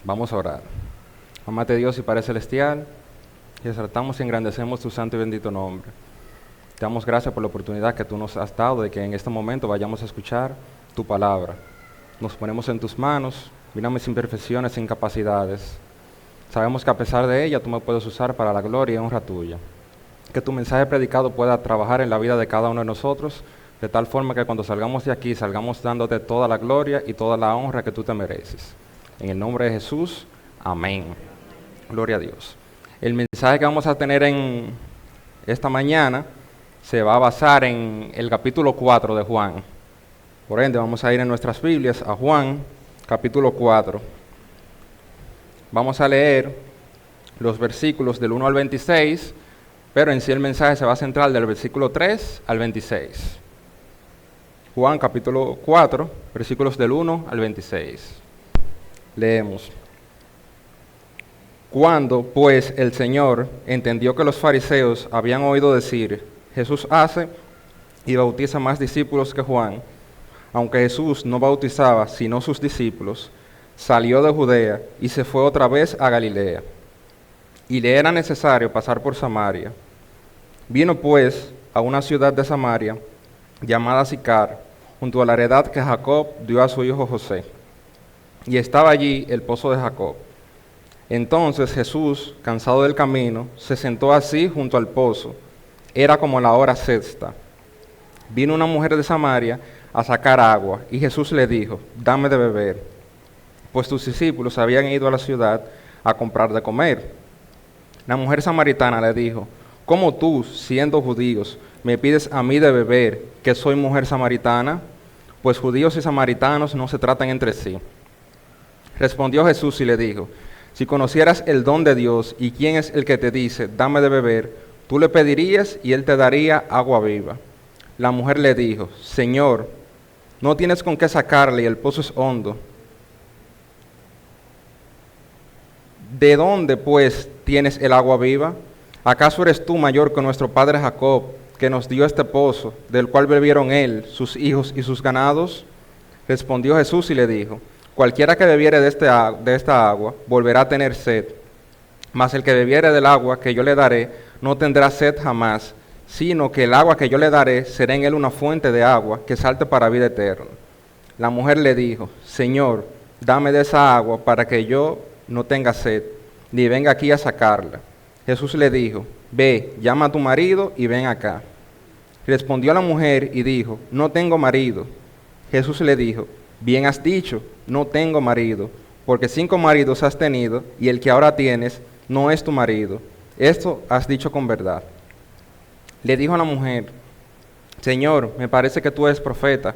Vamos a orar. Amate Dios y Padre Celestial, y exaltamos y engrandecemos tu santo y bendito nombre. Te damos gracias por la oportunidad que tú nos has dado de que en este momento vayamos a escuchar tu palabra. Nos ponemos en tus manos, mira mis imperfecciones e incapacidades. Sabemos que a pesar de ella tú me puedes usar para la gloria y honra tuya. Que tu mensaje predicado pueda trabajar en la vida de cada uno de nosotros, de tal forma que cuando salgamos de aquí, salgamos dándote toda la gloria y toda la honra que tú te mereces. En el nombre de Jesús, amén. Gloria a Dios. El mensaje que vamos a tener en esta mañana se va a basar en el capítulo 4 de Juan. Por ende, vamos a ir en nuestras Biblias a Juan, capítulo 4. Vamos a leer los versículos del 1 al 26, pero en sí el mensaje se va a centrar del versículo 3 al 26. Juan, capítulo 4, versículos del 1 al 26. Leemos. Cuando, pues, el Señor entendió que los fariseos habían oído decir, Jesús hace y bautiza más discípulos que Juan, aunque Jesús no bautizaba sino sus discípulos, salió de Judea y se fue otra vez a Galilea. Y le era necesario pasar por Samaria. Vino pues a una ciudad de Samaria llamada Sicar, junto a la heredad que Jacob dio a su hijo José. Y estaba allí el pozo de Jacob. Entonces Jesús, cansado del camino, se sentó así junto al pozo. Era como la hora sexta. Vino una mujer de Samaria a sacar agua, y Jesús le dijo, dame de beber, pues tus discípulos habían ido a la ciudad a comprar de comer. La mujer samaritana le dijo, ¿cómo tú, siendo judíos, me pides a mí de beber, que soy mujer samaritana? Pues judíos y samaritanos no se tratan entre sí. Respondió Jesús y le dijo, si conocieras el don de Dios y quién es el que te dice, dame de beber, tú le pedirías y él te daría agua viva. La mujer le dijo, Señor, no tienes con qué sacarle y el pozo es hondo. ¿De dónde, pues, tienes el agua viva? ¿Acaso eres tú mayor que nuestro padre Jacob, que nos dio este pozo, del cual bebieron él, sus hijos y sus ganados? Respondió Jesús y le dijo, cualquiera que bebiere de esta agua volverá a tener sed, mas el que bebiere del agua que yo le daré no tendrá sed jamás, sino que el agua que yo le daré será en él una fuente de agua que salte para vida eterna. La mujer le dijo, Señor, dame de esa agua para que yo no tenga sed, ni venga aquí a sacarla. Jesús le dijo, ve, llama a tu marido y ven acá. Respondió la mujer y dijo, no tengo marido. Jesús le dijo, bien has dicho, no tengo marido, porque 5 maridos has tenido, y el que ahora tienes no es tu marido. Esto has dicho con verdad. Le dijo a la mujer, Señor, me parece que tú eres profeta.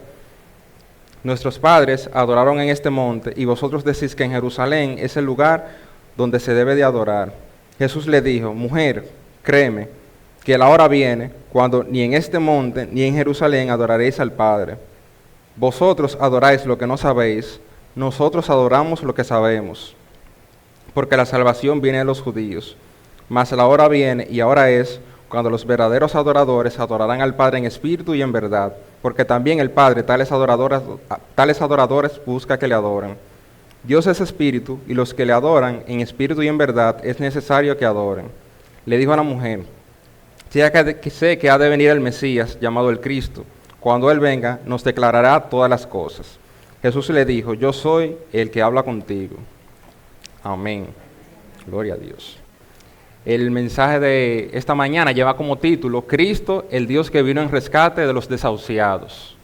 Nuestros padres adoraron en este monte, y vosotros decís que en Jerusalén es el lugar donde se debe de adorar. Jesús le dijo, mujer, créeme, que la hora viene, cuando ni en este monte ni en Jerusalén adoraréis al Padre. Vosotros adoráis lo que no sabéis, nosotros adoramos lo que sabemos, porque la salvación viene de los judíos. Mas la hora viene, y ahora es, cuando los verdaderos adoradores adorarán al Padre en espíritu y en verdad, porque también el Padre tales adoradores busca que le adoren. Dios es espíritu, y los que le adoran en espíritu y en verdad es necesario que adoren. Le dijo a la mujer, sé que ha de venir el Mesías, llamado el Cristo. Cuando Él venga, nos declarará todas las cosas. Jesús le dijo, yo soy el que habla contigo. Amén. Gloria a Dios. El mensaje de esta mañana lleva como título, Cristo, el Dios que vino en rescate de los desahuciados.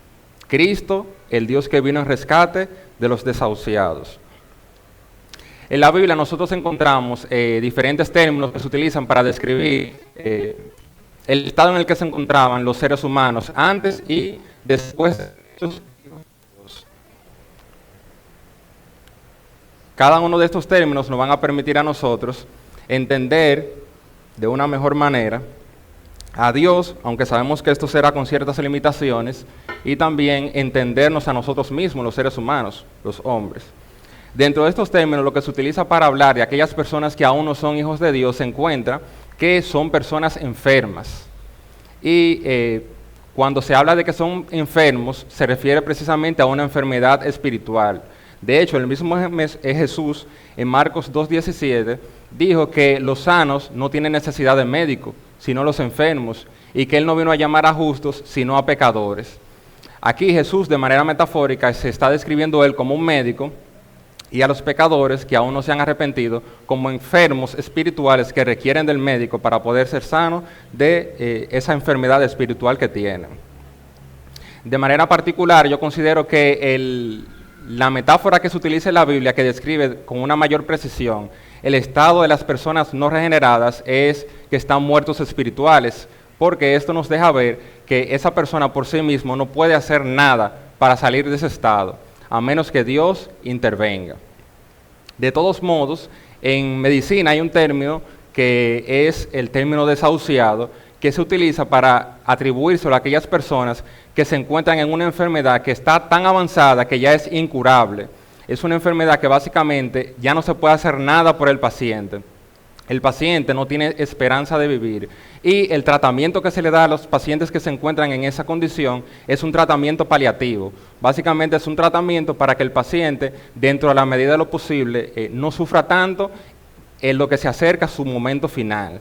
Cristo, el Dios que vino en rescate de los desahuciados. En la Biblia nosotros encontramos diferentes términos que se utilizan para describir el estado en el que se encontraban los seres humanos antes y después de estos. Cada uno de estos términos nos van a permitir a nosotros entender de una mejor manera a Dios, aunque sabemos que esto será con ciertas limitaciones, y también entendernos a nosotros mismos, los seres humanos, los hombres. Dentro de estos términos, lo que se utiliza para hablar de aquellas personas que aún no son hijos de Dios, se encuentra que son personas enfermas. Y cuando se habla de que son enfermos, se refiere precisamente a una enfermedad espiritual. De hecho, el mismo Jesús en Marcos 2:17 dijo que los sanos no tienen necesidad de médico, sino los enfermos, y que Él no vino a llamar a justos, sino a pecadores. Aquí Jesús, de manera metafórica, se está describiendo Él como un médico, y a los pecadores que aún no se han arrepentido como enfermos espirituales que requieren del médico para poder ser sanos de esa enfermedad espiritual que tienen. De manera particular, yo considero que la metáfora que se utiliza en la Biblia, que describe con una mayor precisión el estado de las personas no regeneradas, es que están muertos espirituales, porque esto nos deja ver que esa persona por sí mismo no puede hacer nada para salir de ese estado, a menos que Dios intervenga. De todos modos, en medicina hay un término que es el término desahuciado, que se utiliza para atribuírselo a aquellas personas que se encuentran en una enfermedad que está tan avanzada que ya es incurable. Es una enfermedad que básicamente ya no se puede hacer nada por el paciente. El paciente no tiene esperanza de vivir y el tratamiento que se le da a los pacientes que se encuentran en esa condición es un tratamiento paliativo. Básicamente es un tratamiento para que el paciente, dentro de la medida de lo posible, no sufra tanto en lo que se acerca a su momento final.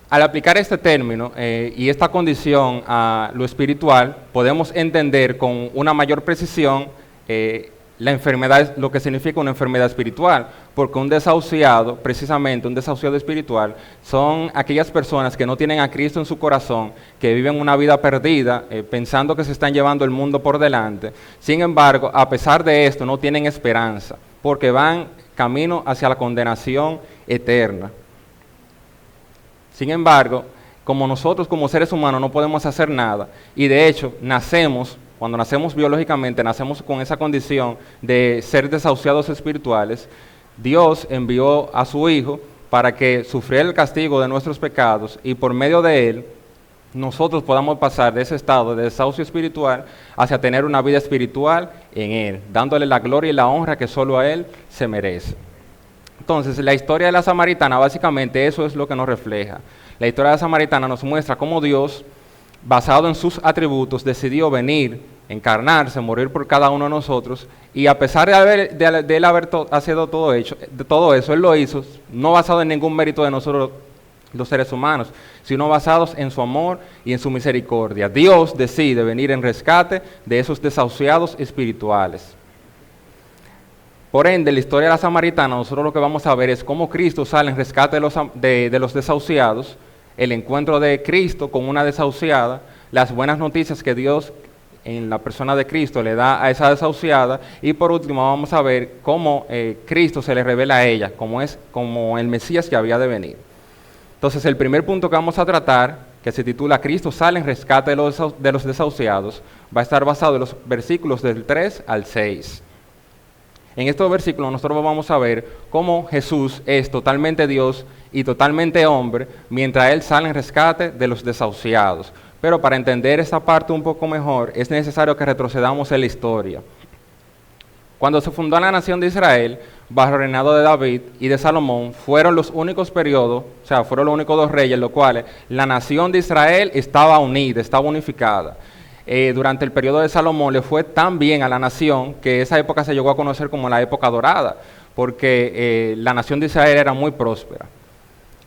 Al aplicar este término y esta condición a lo espiritual, podemos entender con una mayor precisión la enfermedad, lo que significa una enfermedad espiritual, porque un desahuciado, precisamente un desahuciado espiritual, son aquellas personas que no tienen a Cristo en su corazón, que viven una vida perdida, pensando que se están llevando el mundo por delante. Sin embargo, a pesar de esto, no tienen esperanza, porque van camino hacia la condenación eterna. Sin embargo, como nosotros como seres humanos no podemos hacer nada, y de hecho cuando nacemos biológicamente, nacemos con esa condición de ser desahuciados espirituales, Dios envió a su Hijo para que sufriera el castigo de nuestros pecados y por medio de Él nosotros podamos pasar de ese estado de desahucio espiritual hacia tener una vida espiritual en Él, dándole la gloria y la honra que solo a Él se merece. Entonces, la historia de la samaritana, básicamente eso es lo que nos refleja. La historia de la samaritana nos muestra cómo Dios, basado en sus atributos, decidió venir, encarnarse, morir por cada uno de nosotros, y a pesar de él haber sido todo eso, Él lo hizo, no basado en ningún mérito de nosotros los seres humanos, sino basados en su amor y en su misericordia. Dios decide venir en rescate de esos desahuciados espirituales. Por ende, la historia de la samaritana, nosotros lo que vamos a ver es cómo Cristo sale en rescate de los desahuciados, el encuentro de Cristo con una desahuciada, las buenas noticias que Dios en la persona de Cristo le da a esa desahuciada, y por último vamos a ver cómo Cristo se le revela a ella, como el Mesías que había de venir. Entonces, el primer punto que vamos a tratar, que se titula Cristo sale en rescate de los desahuciados, va a estar basado en los versículos del 3 al 6. En estos versículos nosotros vamos a ver cómo Jesús es totalmente Dios y totalmente hombre, mientras Él sale en rescate de los desahuciados. Pero para entender esta parte un poco mejor, es necesario que retrocedamos en la historia. Cuando se fundó la nación de Israel, bajo el reinado de David y de Salomón, fueron los únicos periodos, fueron los únicos dos reyes en los cuales la nación de Israel estaba unida, estaba unificada. Durante el periodo de Salomón le fue tan bien a la nación que esa época se llegó a conocer como la época dorada, porque la nación de Israel era muy próspera.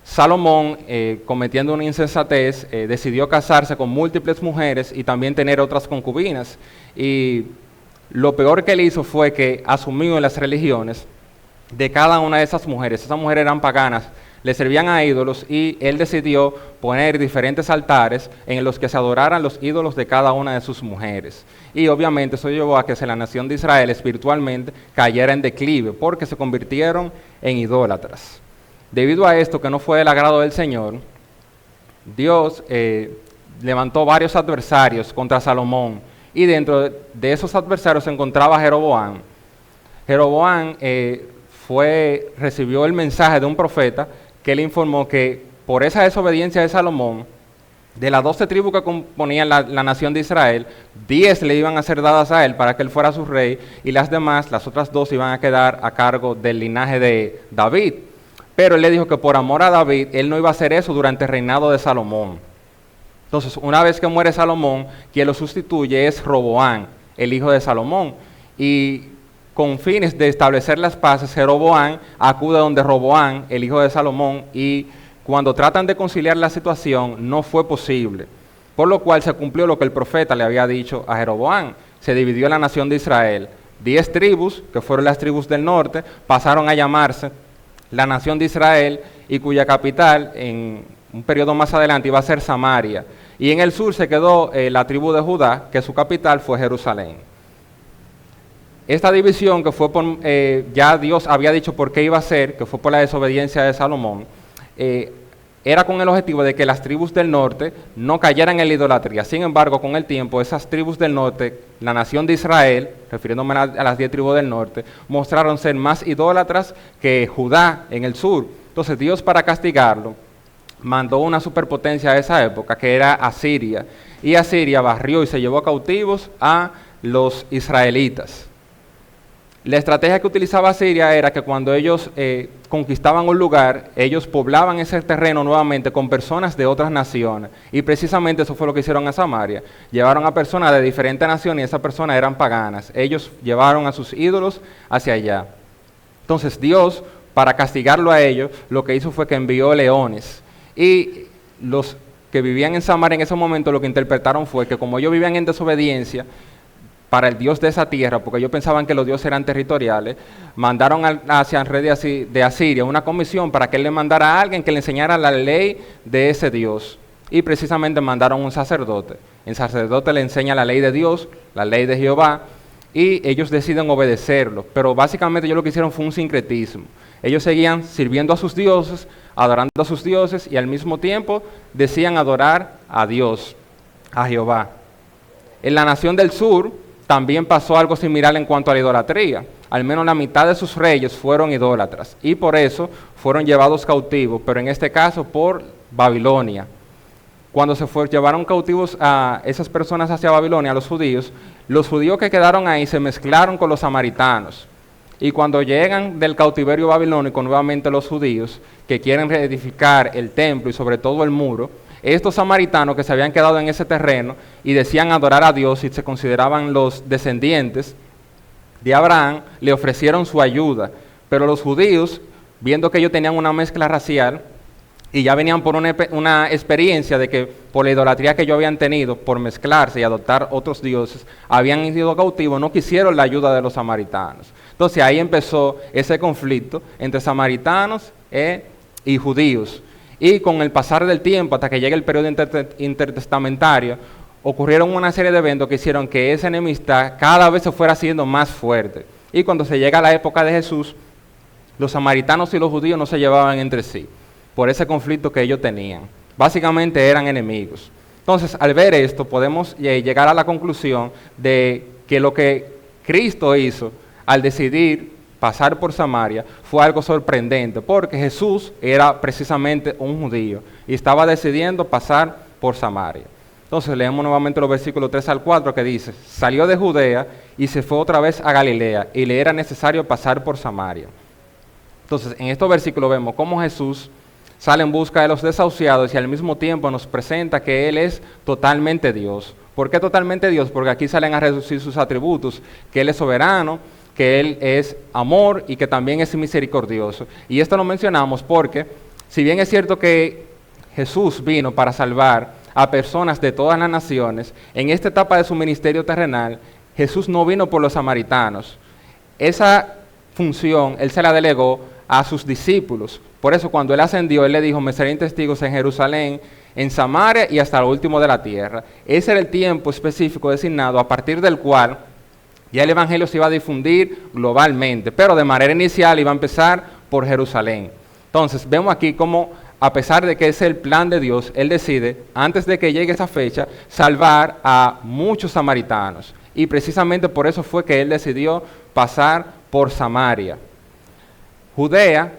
Salomón, cometiendo una insensatez, decidió casarse con múltiples mujeres y también tener otras concubinas. Y lo peor que él hizo fue que asumió en las religiones de cada una de esas mujeres eran paganas, le servían a ídolos, y él decidió poner diferentes altares en los que se adoraran los ídolos de cada una de sus mujeres. Y obviamente eso llevó a que la nación de Israel espiritualmente cayera en declive, porque se convirtieron en idólatras. Debido a esto, que no fue del agrado del Señor, Dios levantó varios adversarios contra Salomón, y dentro de esos adversarios se encontraba Jeroboam. Jeroboam recibió el mensaje de un profeta que le informó que por esa desobediencia de Salomón, de las 12 tribus que componían la nación de Israel, 10 le iban a ser dadas a él para que él fuera su rey, y las otras 2 iban a quedar a cargo del linaje de David. Pero él le dijo que por amor a David, él no iba a hacer eso durante el reinado de Salomón. Entonces, una vez que muere Salomón, quien lo sustituye es Roboam, el hijo de Salomón. Y con fines de establecer las paces, Jeroboam acude donde Roboam, el hijo de Salomón, y cuando tratan de conciliar la situación, no fue posible. Por lo cual se cumplió lo que el profeta le había dicho a Jeroboam. Se dividió la nación de Israel. 10 tribus, que fueron las tribus del norte, pasaron a llamarse la nación de Israel, y cuya capital en un periodo más adelante iba a ser Samaria. Y en el sur se quedó la tribu de Judá, que su capital fue Jerusalén. Esta división que fue por, ya Dios había dicho por qué iba a ser, que fue por la desobediencia de Salomón, era con el objetivo de que las tribus del norte no cayeran en la idolatría. Sin embargo, con el tiempo, esas tribus del norte, la nación de Israel, refiriéndome a las 10 tribus del norte, mostraron ser más idólatras que Judá en el sur. Entonces Dios, para castigarlo, mandó una superpotencia de esa época, que era Asiria. Y Asiria barrió y se llevó cautivos a los israelitas. La estrategia que utilizaba Asiria era que cuando ellos conquistaban un lugar, ellos poblaban ese terreno nuevamente con personas de otras naciones. Y precisamente eso fue lo que hicieron a Samaria. Llevaron a personas de diferentes naciones y esas personas eran paganas. Ellos llevaron a sus ídolos hacia allá. Entonces Dios, para castigarlo a ellos, lo que hizo fue que envió leones. Y los que vivían en Samaria en ese momento lo que interpretaron fue que como ellos vivían en desobediencia para el Dios de esa tierra, porque ellos pensaban que los dioses eran territoriales, mandaron hacia el rey de Asiria una comisión para que él le mandara a alguien que le enseñara la ley de ese Dios. Y precisamente mandaron un sacerdote. El sacerdote le enseña la ley de Dios, la ley de Jehová, y ellos deciden obedecerlo. Pero básicamente ellos lo que hicieron fue un sincretismo. Ellos seguían sirviendo a sus dioses, adorando a sus dioses, y al mismo tiempo decían adorar a Dios, a Jehová. En la nación del sur también pasó algo similar en cuanto a la idolatría. Al menos la mitad de sus reyes fueron idólatras, y por eso fueron llevados cautivos, pero en este caso por Babilonia. Cuando llevaron cautivos a esas personas hacia Babilonia, los judíos que quedaron ahí se mezclaron con los samaritanos. Y cuando llegan del cautiverio babilónico nuevamente los judíos, que quieren reedificar el templo y sobre todo el muro, estos samaritanos que se habían quedado en ese terreno y decían adorar a Dios y se consideraban los descendientes de Abraham, le ofrecieron su ayuda. Pero los judíos, viendo que ellos tenían una mezcla racial y ya venían por una experiencia de que por la idolatría que ellos habían tenido, por mezclarse y adoptar otros dioses, habían ido cautivos, no quisieron la ayuda de los samaritanos. Entonces ahí empezó ese conflicto entre samaritanos y judíos. Y con el pasar del tiempo, hasta que llegue el periodo intertestamentario, ocurrieron una serie de eventos que hicieron que esa enemistad cada vez se fuera haciendo más fuerte. Y cuando se llega a la época de Jesús, los samaritanos y los judíos no se llevaban entre sí, por ese conflicto que ellos tenían. Básicamente eran enemigos. Entonces, al ver esto, podemos llegar a la conclusión de que lo que Cristo hizo al decidir pasar por Samaria fue algo sorprendente, porque Jesús era precisamente un judío y estaba decidiendo pasar por Samaria. Entonces leemos nuevamente los versículos 3 al 4 que dice: salió de Judea y se fue otra vez a Galilea, y le era necesario pasar por Samaria. Entonces en estos versículos vemos cómo Jesús sale en busca de los desahuciados y al mismo tiempo nos presenta que Él es totalmente Dios. ¿Por qué totalmente Dios? Porque aquí salen a reducir sus atributos, que Él es soberano, que Él es amor y que también es misericordioso. Y esto lo mencionamos porque, si bien es cierto que Jesús vino para salvar a personas de todas las naciones, en esta etapa de su ministerio terrenal, Jesús no vino por los samaritanos. Esa función Él se la delegó a sus discípulos. Por eso cuando Él ascendió, Él le dijo: me seréis testigos en Jerusalén, en Samaria y hasta lo último de la tierra. Ese era el tiempo específico designado a partir del cual ya el Evangelio se iba a difundir globalmente, pero de manera inicial iba a empezar por Jerusalén. Entonces vemos aquí cómo, a pesar de que es el plan de Dios, Él decide, antes de que llegue esa fecha, salvar a muchos samaritanos. Y precisamente por eso fue que Él decidió pasar por Samaria. Judea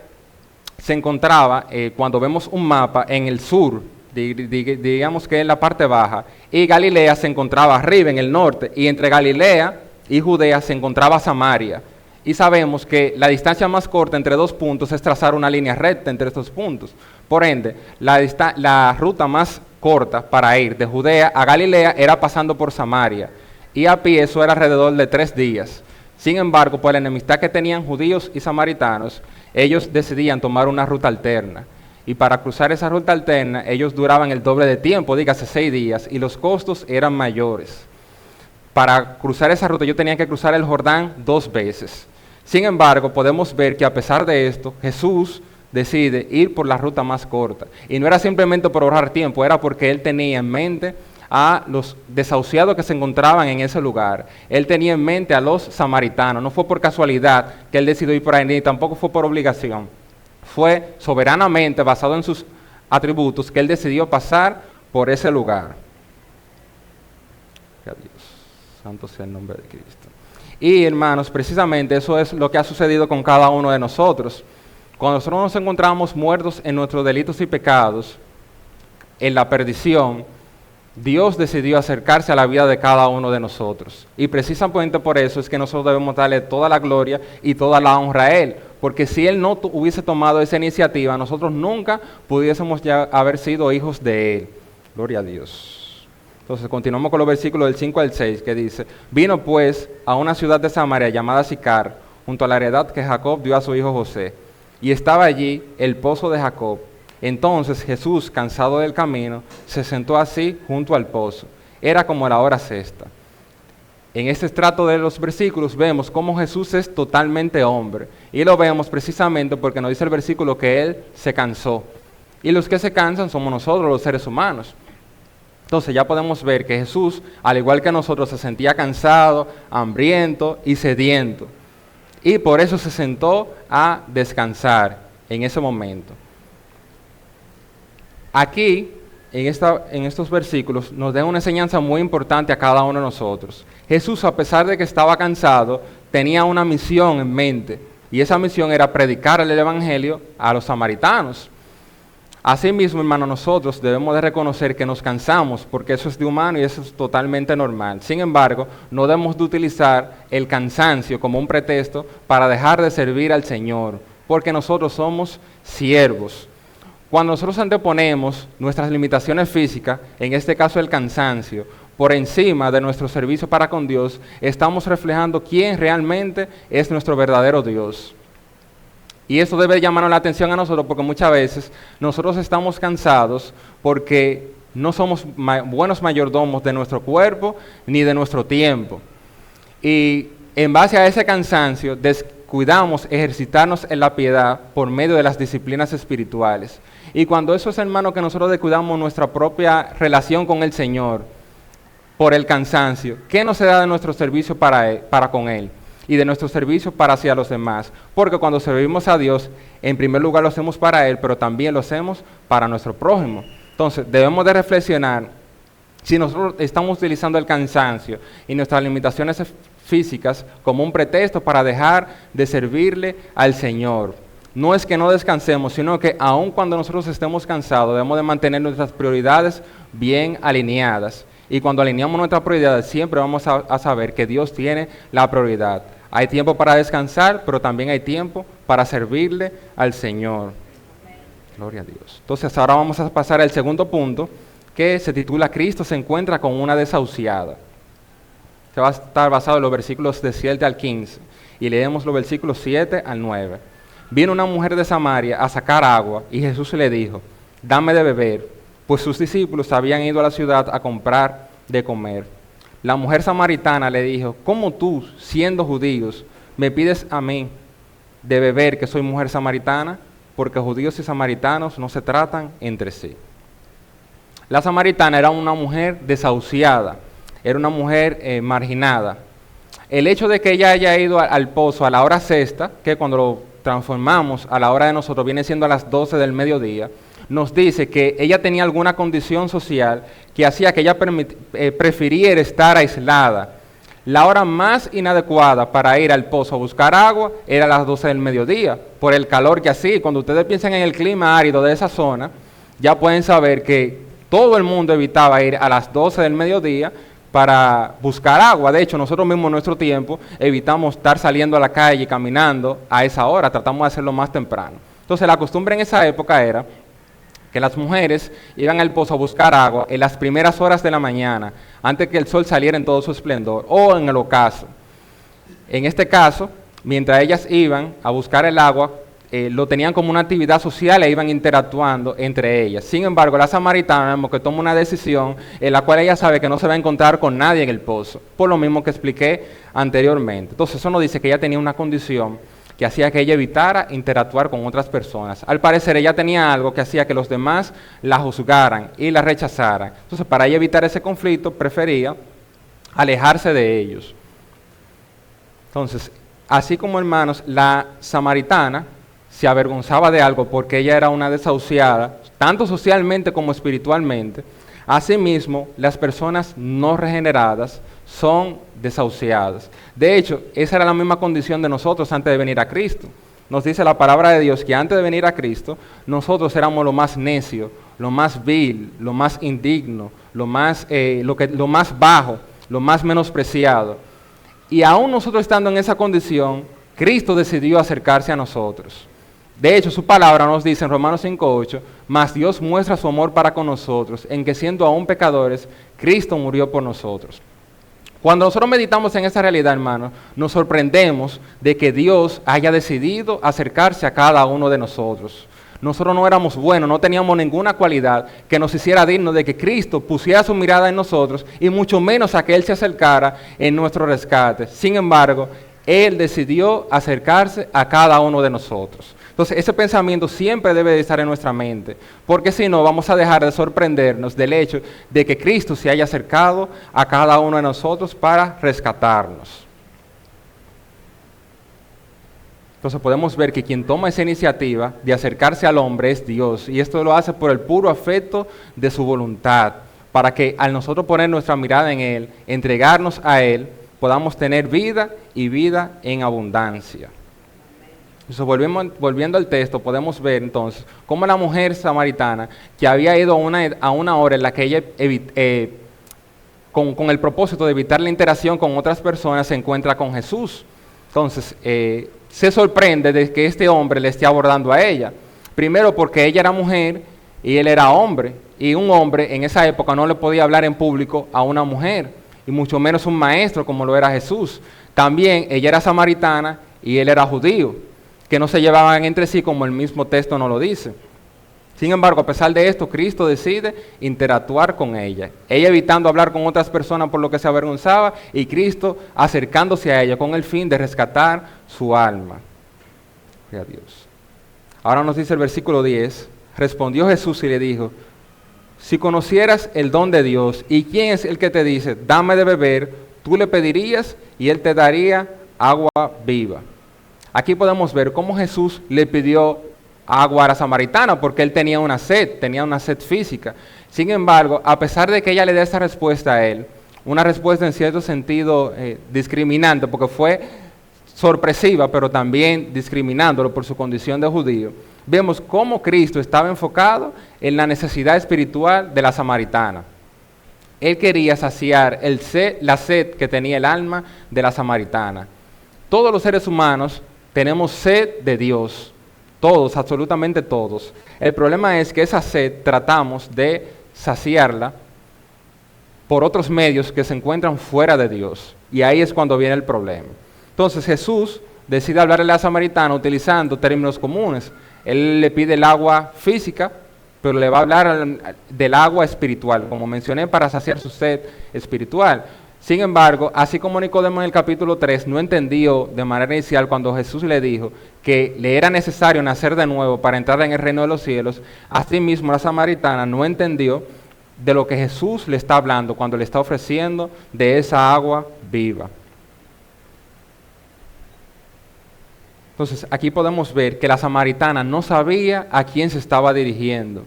se encontraba, cuando vemos un mapa, en el sur, digamos que en la parte baja, y Galilea se encontraba arriba, en el norte, y entre Galilea y Judea se encontraba Samaria. Y sabemos que la distancia más corta entre dos puntos es trazar una línea recta entre estos puntos. Por ende, la ruta más corta para ir de Judea a Galilea era pasando por Samaria. Y a pie eso era alrededor de 3 días. Sin embargo, por la enemistad que tenían judíos y samaritanos, ellos decidían tomar una ruta alterna. Y para cruzar esa ruta alterna, ellos duraban el doble de tiempo, dígase 6 días, y los costos eran mayores. Para cruzar esa ruta, ellos tenían que cruzar el Jordán 2 veces. Sin embargo, podemos ver que a pesar de esto, Jesús decide ir por la ruta más corta. Y no era simplemente por ahorrar tiempo, era porque él tenía en mente a los desahuciados que se encontraban en ese lugar. Él tenía en mente a los samaritanos. No fue por casualidad que él decidió ir por ahí, ni tampoco fue por obligación. Fue soberanamente, basado en sus atributos, que él decidió pasar por ese lugar. Gracias a Dios. Santo sea el nombre de Cristo. Y hermanos, precisamente eso es lo que ha sucedido con cada uno de nosotros. Cuando nosotros nos encontramos muertos en nuestros delitos y pecados, en la perdición, Dios decidió acercarse a la vida de cada uno de nosotros. Y precisamente por eso es que nosotros debemos darle toda la gloria y toda la honra a Él. Porque si Él no hubiese tomado esa iniciativa, nosotros nunca pudiésemos ya haber sido hijos de Él. Gloria a Dios. Entonces continuamos con los versículos del 5 al 6 que dice: Vino pues a una ciudad de Samaria llamada Sicar, junto a la heredad que Jacob dio a su hijo José. Y estaba allí el pozo de Jacob. Entonces Jesús, cansado del camino, se sentó así junto al pozo. Era como la hora sexta. En este estrato de los versículos vemos cómo Jesús es totalmente hombre. Y lo vemos precisamente porque nos dice el versículo que Él se cansó. Y los que se cansan somos nosotros, los seres humanos. Entonces ya podemos ver que Jesús, al igual que nosotros, se sentía cansado, hambriento y sediento. Y por eso se sentó a descansar en ese momento. Aquí, en estos versículos, nos da una enseñanza muy importante a cada uno de nosotros. Jesús, a pesar de que estaba cansado, tenía una misión en mente. Y esa misión era predicar el evangelio a los samaritanos. Asimismo, hermano, nosotros debemos de reconocer que nos cansamos, porque eso es de humano y eso es totalmente normal. Sin embargo, no debemos de utilizar el cansancio como un pretexto para dejar de servir al Señor, porque nosotros somos siervos. Cuando nosotros anteponemos nuestras limitaciones físicas, en este caso el cansancio, por encima de nuestro servicio para con Dios, estamos reflejando quién realmente es nuestro verdadero Dios. Y eso debe llamarnos la atención a nosotros porque muchas veces nosotros estamos cansados porque no somos buenos mayordomos de nuestro cuerpo ni de nuestro tiempo. Y en base a ese cansancio descuidamos ejercitarnos en la piedad por medio de las disciplinas espirituales. Y cuando eso es, hermano, que nosotros descuidamos nuestra propia relación con el Señor por el cansancio, ¿qué nos se da de nuestro servicio para con Él? Y de nuestro servicio para hacia los demás. Porque cuando servimos a Dios, en primer lugar lo hacemos para Él, pero también lo hacemos para nuestro prójimo. Entonces, debemos de reflexionar si nosotros estamos utilizando el cansancio y nuestras limitaciones físicas como un pretexto para dejar de servirle al Señor. No es que no descansemos, sino que aun cuando nosotros estemos cansados, debemos de mantener nuestras prioridades bien alineadas. Y cuando alineamos nuestras prioridades, siempre vamos a saber que Dios tiene la prioridad. Hay tiempo para descansar, pero también hay tiempo para servirle al Señor. Gloria a Dios. Entonces ahora vamos a pasar al segundo punto, que se titula Cristo se encuentra con una desahuciada. Se va a estar basado en los versículos de 7 al 15. Y leemos los versículos 7 al 9. Vino una mujer de Samaria a sacar agua, y Jesús le dijo: dame de beber, pues sus discípulos habían ido a la ciudad a comprar de comer. La mujer samaritana le dijo: ¿cómo tú, siendo judíos, me pides a mí de beber, que soy mujer samaritana? Porque judíos y samaritanos no se tratan entre sí. La samaritana era una mujer desahuciada, era una mujer marginada. El hecho de que ella haya ido al pozo a la hora sexta, que cuando lo transformamos a la hora de nosotros viene siendo a las 12 del mediodía, nos dice que ella tenía alguna condición social que hacía que ella prefiriera estar aislada. La hora más inadecuada para ir al pozo a buscar agua era a las 12 del mediodía, por el calor que hacía. Cuando ustedes piensan en el clima árido de esa zona, ya pueden saber que todo el mundo evitaba ir a las 12 del mediodía, para buscar agua. De hecho, nosotros mismos en nuestro tiempo evitamos estar saliendo a la calle y caminando a esa hora, tratamos de hacerlo más temprano. Entonces la costumbre en esa época era que las mujeres iban al pozo a buscar agua en las primeras horas de la mañana, antes que el sol saliera en todo su esplendor, o en el ocaso. En este caso, mientras ellas iban a buscar el agua, lo tenían como una actividad social e iban interactuando entre ellas. Sin embargo, la samaritana vemos que toma una decisión en la cual ella sabe que no se va a encontrar con nadie en el pozo, por lo mismo que expliqué anteriormente. Entonces eso nos dice que ella tenía una condición que hacía que ella evitara interactuar con otras personas. Al parecer ella tenía algo que hacía que los demás la juzgaran y la rechazaran. Entonces para ella evitar ese conflicto prefería alejarse de ellos. Entonces, así como hermanos, la samaritana se avergonzaba de algo porque ella era una desahuciada, tanto socialmente como espiritualmente. Asimismo, las personas no regeneradas son desahuciadas. De hecho, esa era la misma condición de nosotros antes de venir a Cristo. Nos dice la palabra de Dios que antes de venir a Cristo, nosotros éramos lo más necio, lo más vil, lo más indigno, lo más bajo, lo más menospreciado. Y aún nosotros estando en esa condición, Cristo decidió acercarse a nosotros. De hecho, su palabra nos dice en Romanos 5:8, mas Dios muestra su amor para con nosotros, en que siendo aún pecadores, Cristo murió por nosotros. Cuando nosotros meditamos en esa realidad, hermanos, nos sorprendemos de que Dios haya decidido acercarse a cada uno de nosotros. Nosotros no éramos buenos, no teníamos ninguna cualidad que nos hiciera dignos de que Cristo pusiera su mirada en nosotros y mucho menos a que Él se acercara en nuestro rescate. Sin embargo, Él decidió acercarse a cada uno de nosotros. Entonces, ese pensamiento siempre debe de estar en nuestra mente, porque si no, vamos a dejar de sorprendernos del hecho de que Cristo se haya acercado a cada uno de nosotros para rescatarnos. Entonces podemos ver que quien toma esa iniciativa de acercarse al hombre es Dios, y esto lo hace por el puro afecto de su voluntad, para que al nosotros poner nuestra mirada en Él, entregarnos a Él, podamos tener vida y vida en abundancia. Entonces, volviendo al texto, podemos ver entonces cómo la mujer samaritana, que había ido a una hora en la que ella, con el propósito de evitar la interacción con otras personas, se encuentra con Jesús. Entonces, se sorprende de que este hombre le esté abordando a ella. Primero porque ella era mujer y él era hombre, y un hombre en esa época no le podía hablar en público a una mujer, y mucho menos un maestro como lo era Jesús. También ella era samaritana y él era judío, que no se llevaban entre sí como el mismo texto nos lo dice. Sin embargo, a pesar de esto, Cristo decide interactuar con ella. Ella evitando hablar con otras personas por lo que se avergonzaba, y Cristo acercándose a ella con el fin de rescatar su alma. Gloria a Dios. Ahora nos dice el versículo 10, respondió Jesús y le dijo, si conocieras el don de Dios y quién es el que te dice, dame de beber, tú le pedirías y él te daría agua viva. Aquí podemos ver cómo Jesús le pidió agua a la samaritana porque él tenía una sed física. Sin embargo, a pesar de que ella le dé esa respuesta a él, una respuesta en cierto sentido discriminante, porque fue sorpresiva, pero también discriminándolo por su condición de judío, vemos cómo Cristo estaba enfocado en la necesidad espiritual de la samaritana. Él quería saciar la sed que tenía el alma de la samaritana. Todos los seres humanos tenemos sed de Dios, todos, absolutamente todos. El problema es que esa sed tratamos de saciarla por otros medios que se encuentran fuera de Dios, y ahí es cuando viene el problema. Entonces Jesús decide hablarle a la samaritana utilizando términos comunes. Él le pide el agua física, pero le va a hablar del agua espiritual, como mencioné, para saciar su sed espiritual. Sin embargo, así como Nicodemo en el capítulo 3 no entendió de manera inicial cuando Jesús le dijo que le era necesario nacer de nuevo para entrar en el reino de los cielos, asimismo la samaritana no entendió de lo que Jesús le está hablando cuando le está ofreciendo de esa agua viva. Entonces, aquí podemos ver que la samaritana no sabía a quién se estaba dirigiendo.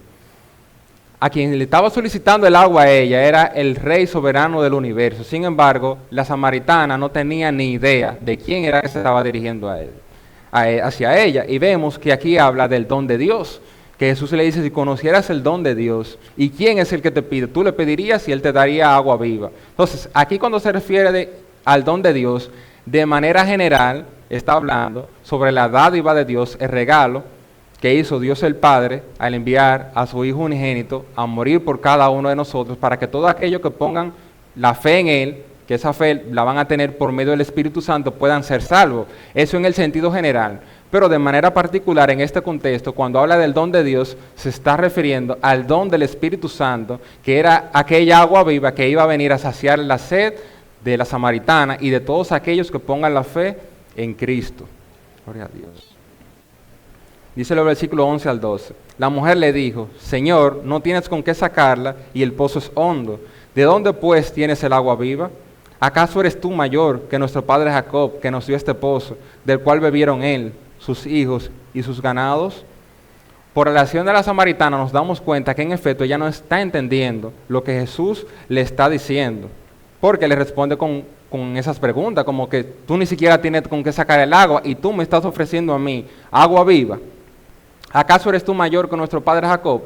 A quien le estaba solicitando el agua a ella era el Rey soberano del universo. Sin embargo, la samaritana no tenía ni idea de quién era que se estaba dirigiendo hacia ella. Y vemos que aquí habla del don de Dios. que Jesús le dice, si conocieras el don de Dios, ¿y quién es el que te pide? Tú le pedirías y Él te daría agua viva. Entonces, aquí cuando se refiere al don de Dios, de manera general, está hablando sobre la dádiva de Dios, el regalo que hizo Dios el Padre al enviar a su Hijo unigénito a morir por cada uno de nosotros, para que todos aquellos que pongan la fe en Él, que esa fe la van a tener por medio del Espíritu Santo, puedan ser salvos. Eso en el sentido general. Pero de manera particular en este contexto, cuando habla del don de Dios, se está refiriendo al don del Espíritu Santo, que era aquella agua viva que iba a venir a saciar la sed de la samaritana y de todos aquellos que pongan la fe en Cristo. Gloria a Dios. Dice el versículo 11 al 12. La mujer le dijo, Señor, no tienes con qué sacarla y el pozo es hondo. ¿De dónde pues tienes el agua viva? ¿Acaso eres tú mayor que nuestro padre Jacob, que nos dio este pozo, del cual bebieron él, sus hijos y sus ganados? Por la acción de la samaritana nos damos cuenta que en efecto ella no está entendiendo lo que Jesús le está diciendo, porque le responde con esas preguntas, como que tú ni siquiera tienes con qué sacar el agua y tú me estás ofreciendo a mí agua viva. ¿Acaso eres tú mayor que nuestro padre Jacob?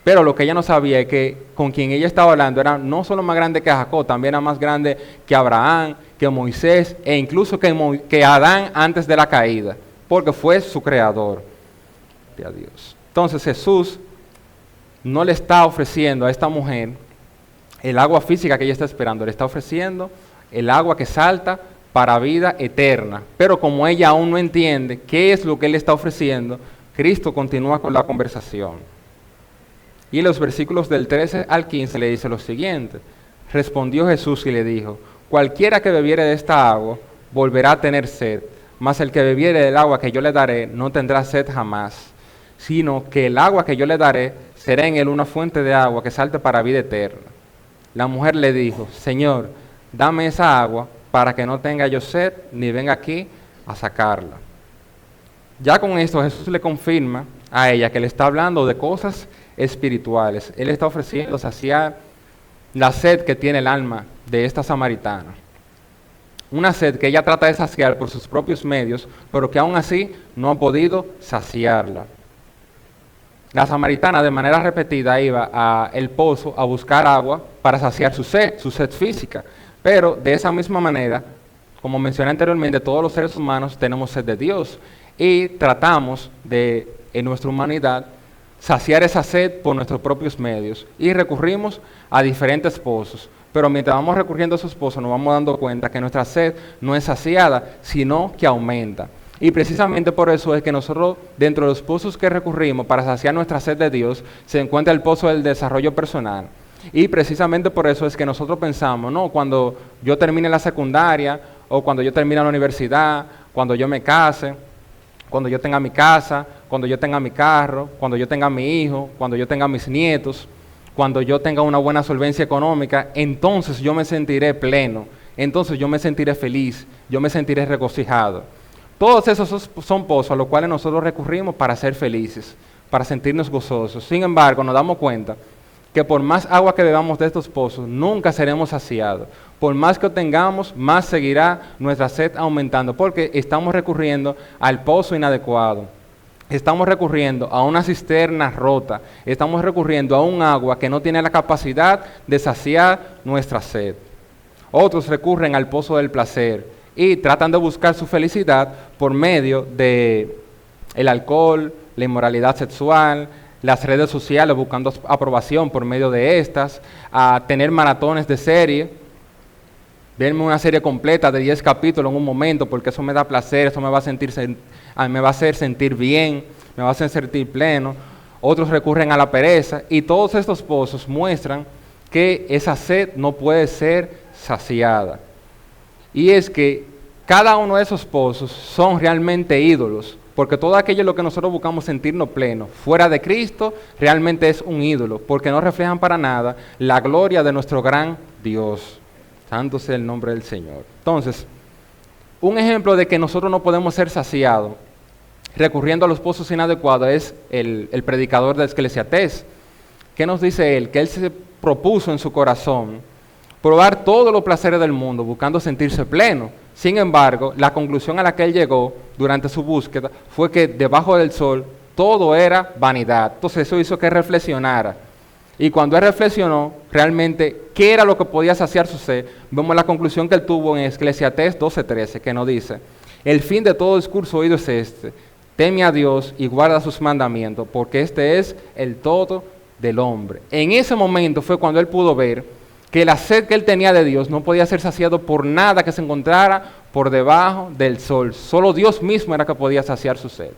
Pero lo que ella no sabía es que con quien ella estaba hablando era no solo más grande que Jacob, también era más grande que Abraham, que Moisés e incluso que Adán antes de la caída, porque fue su creador. De Dios. Entonces Jesús no le está ofreciendo a esta mujer el agua física que ella está esperando, le está ofreciendo el agua que salta para vida eterna. Pero como ella aún no entiende qué es lo que él le está ofreciendo, Cristo continúa con la conversación. Y en los versículos del 13 al 15 le dice lo siguiente. Respondió Jesús y le dijo, cualquiera que bebiere de esta agua volverá a tener sed, mas el que bebiere del agua que yo le daré no tendrá sed jamás, sino que el agua que yo le daré será en él una fuente de agua que salte para vida eterna. La mujer le dijo, Señor, dame esa agua para que no tenga yo sed ni venga aquí a sacarla. Ya con esto Jesús le confirma a ella que le está hablando de cosas espirituales. Él está ofreciendo saciar la sed que tiene el alma de esta samaritana. Una sed que ella trata de saciar por sus propios medios, pero que aún así no ha podido saciarla. La samaritana de manera repetida iba al pozo a buscar agua para saciar su sed física. Pero de esa misma manera, como mencioné anteriormente, todos los seres humanos tenemos sed de Dios y tratamos de, en nuestra humanidad, saciar esa sed por nuestros propios medios y recurrimos a diferentes pozos. Pero mientras vamos recurriendo a esos pozos nos vamos dando cuenta que nuestra sed no es saciada, sino que aumenta. Y precisamente por eso es que nosotros, dentro de los pozos que recurrimos para saciar nuestra sed de Dios, se encuentra el pozo del desarrollo personal. Y precisamente por eso es que nosotros pensamos, no, cuando yo termine la secundaria, o cuando yo termine la universidad, cuando yo me case, cuando yo tenga mi casa, cuando yo tenga mi carro, cuando yo tenga mi hijo, cuando yo tenga mis nietos, cuando yo tenga una buena solvencia económica, entonces yo me sentiré pleno, entonces yo me sentiré feliz, yo me sentiré regocijado. Todos esos son pozos a los cuales nosotros recurrimos para ser felices, para sentirnos gozosos. Sin embargo, nos damos cuenta que por más agua que bebamos de estos pozos, nunca seremos saciados. Por más que obtengamos, más seguirá nuestra sed aumentando, porque estamos recurriendo al pozo inadecuado. Estamos recurriendo a una cisterna rota. Estamos recurriendo a un agua que no tiene la capacidad de saciar nuestra sed. Otros recurren al pozo del placer y tratan de buscar su felicidad por medio de el alcohol, la inmoralidad sexual, las redes sociales buscando aprobación por medio de estas, a tener maratones de serie, verme una serie completa de 10 capítulos en un momento porque eso me da placer, eso me va a hacer sentir bien, me va a hacer sentir pleno. Otros recurren a la pereza y todos estos pozos muestran que esa sed no puede ser saciada. Y es que cada uno de esos pozos son realmente ídolos, porque todo aquello en lo que nosotros buscamos sentirnos plenos, fuera de Cristo, realmente es un ídolo, porque no reflejan para nada la gloria de nuestro gran Dios. Santo sea el nombre del Señor. Entonces, un ejemplo de que nosotros no podemos ser saciados recurriendo a los pozos inadecuados es el predicador de Eclesiastés. ¿Qué nos dice él? Que él se propuso en su corazón probar todos los placeres del mundo, buscando sentirse pleno. Sin embargo, la conclusión a la que él llegó durante su búsqueda fue que debajo del sol todo era vanidad. Entonces eso hizo que reflexionara. Y cuando él reflexionó realmente qué era lo que podía saciar su sed, vemos la conclusión que él tuvo en Eclesiastés 12:13, que nos dice: el fin de todo discurso oído es este: teme a Dios y guarda sus mandamientos, porque este es el todo del hombre. En ese momento fue cuando él pudo ver que la sed que él tenía de Dios no podía ser saciado por nada que se encontrara por debajo del sol. Solo Dios mismo era que podía saciar su sed.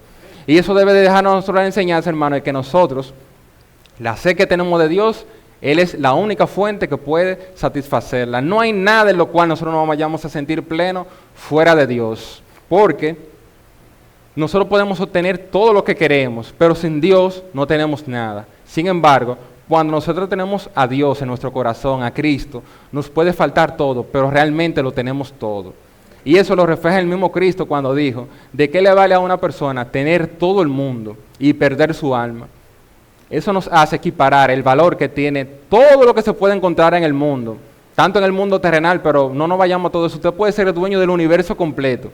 Y eso debe de dejarnos a nosotros la enseñanza, hermano, de que nosotros, la sed que tenemos de Dios, Él es la única fuente que puede satisfacerla. No hay nada en lo cual nosotros nos vayamos a sentir pleno fuera de Dios. Porque nosotros podemos obtener todo lo que queremos, pero sin Dios no tenemos nada. Sin embargo, cuando nosotros tenemos a Dios en nuestro corazón, a Cristo, nos puede faltar todo, pero realmente lo tenemos todo. Y eso lo refleja el mismo Cristo cuando dijo: ¿de qué le vale a una persona tener todo el mundo y perder su alma? Eso nos hace equiparar el valor que tiene todo lo que se puede encontrar en el mundo, tanto en el mundo terrenal, pero no nos vayamos a todo eso. Usted puede ser el dueño del universo completo,